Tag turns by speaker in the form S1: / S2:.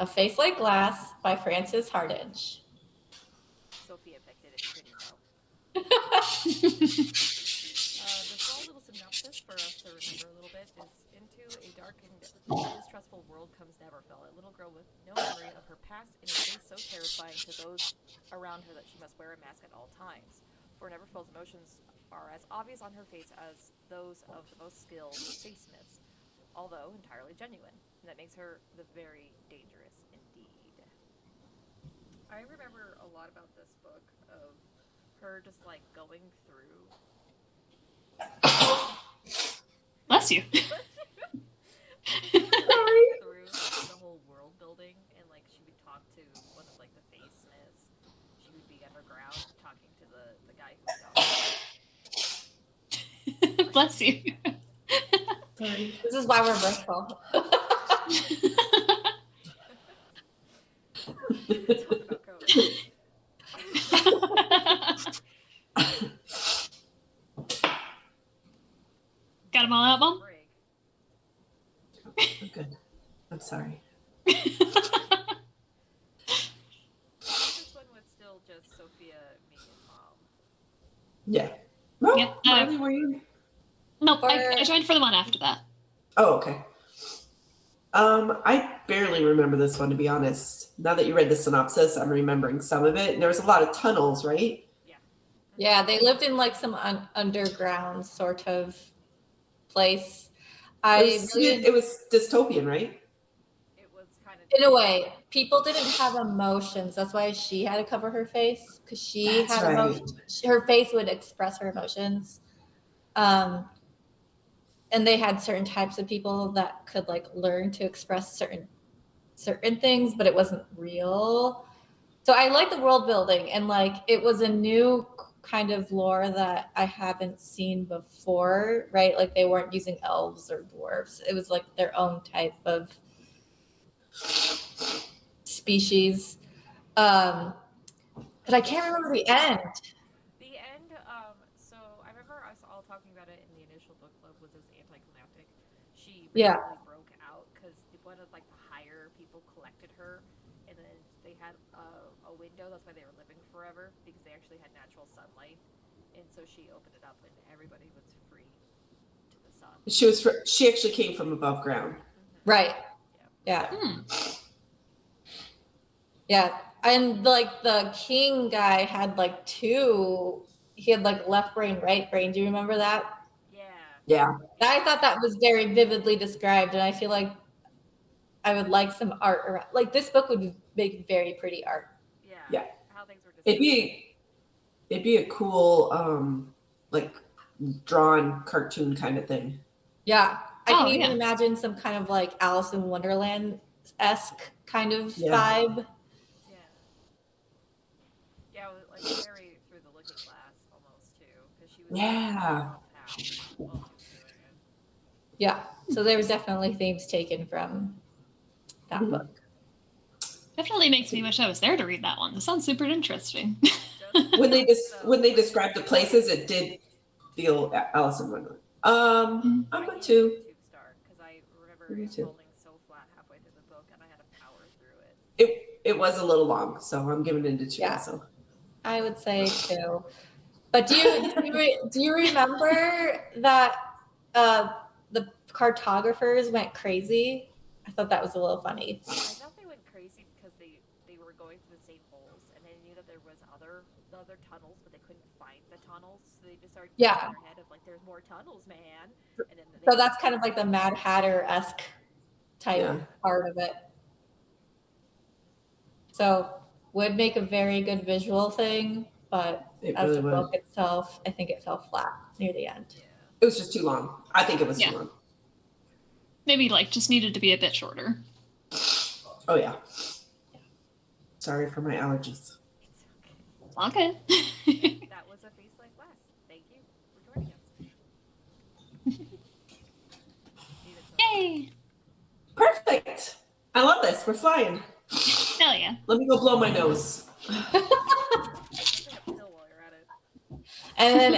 S1: A Face Like Glass by Frances Hardinge.
S2: Sophia picked it, if you couldn't tell. The small little synopsis for us to remember a little bit is: into a dark and distrustful world comes Neverfell, a little girl with no memory of her past and a face so terrifying to those around her that she must wear a mask at all times. For Neverfell's emotions are as obvious on her face as those of the most skilled Facesmiths, although entirely genuine, and that makes her the very dangerous indeed. I remember a lot about this book of her just like going through.
S3: Bless you.
S2: Through the whole world building, and like she would talk to one of like the Facesmiths. She would be underground talking to the guy who was
S3: Bless you.
S1: Sorry. This is why we're virtual.
S2: talk about code.
S3: Got them all out, Mom?
S4: I'm good. I'm sorry.
S2: This one was still just Sophia, me, and Mom.
S4: Yeah. No,
S3: Yep,
S4: Marley, were you?
S3: Nope, I joined for the one after that.
S4: Oh, okay. I barely remember this one, to be honest. Now that you read the synopsis, I'm remembering some of it. And there was a lot of tunnels, right?
S2: Yeah.
S1: Yeah, they lived in like some underground sort of place.
S4: It was dystopian, right?
S2: It was kind of
S1: In a way, people didn't have emotions. That's why she had to cover her face, because she
S4: That's
S1: had
S4: right.
S1: emotions. Her face would express her emotions. And they had certain types of people that could like learn to express certain things, but it wasn't real. So I like the world building, and like it was a new kind of lore that I haven't seen before, right? Like they weren't using elves or dwarves. It was like their own type of species. But I can't remember the end.
S2: The end, so I remember us all talking about it in the initial book club, was this anticlimactic. She basically broke out because one of like the higher people collected her, and then they had a window. That's why they were living forever, because they actually had natural sunlight, and so she opened it up, and everybody was free to the sun.
S4: She actually came from above ground.
S2: Mm-hmm.
S1: Right. Yeah. Yeah. And like the king guy had like he had like left brain, right brain. Do you remember that?
S4: Yeah.
S1: I thought that was very vividly described, and I feel like I would like some art around. Like this book would make very pretty art.
S2: Yeah. How things were
S4: It'd be a cool like drawn cartoon kind of thing.
S1: Yeah. I can even imagine some kind of like Alice in Wonderland-esque kind of vibe.
S2: Yeah, like very through the looking glass almost too, because she was while she was doing it.
S1: Yeah, so there was definitely themes taken from that book.
S3: Definitely makes me wish I was there to read that one. This sounds super interesting.
S4: When they described the places, it did feel Alice in Wonderland. I'm a 2.
S2: Because I remember it falling so flat halfway through the book, and I had to power through it.
S4: It was a little long, so I'm giving it a 2.
S1: Yeah.
S4: So
S1: I would say 2. But do you remember that the cartographers went crazy? I thought that was a little funny.
S2: I thought they went crazy because they were going through the same holes, and they knew that there was other tunnels, but they couldn't find the tunnels, so they just started getting in their head of like, there's more tunnels, man. And then
S1: so that's kind of like the Mad Hatter-esque type part of it. So would make a very good visual thing, but as the book itself, I think it fell flat near the end.
S2: Yeah.
S4: It was just too long. I think it was too long.
S3: Maybe like just needed to be a bit shorter.
S4: Oh yeah. Sorry for my allergies.
S2: It's
S3: okay.
S2: That was a Face Like Glass. Thank you for joining us.
S3: Yay!
S4: Perfect. I love this. We're flying.
S3: Hell yeah.
S4: Let me go blow my nose.
S2: Take a pill while you're at it.
S1: And then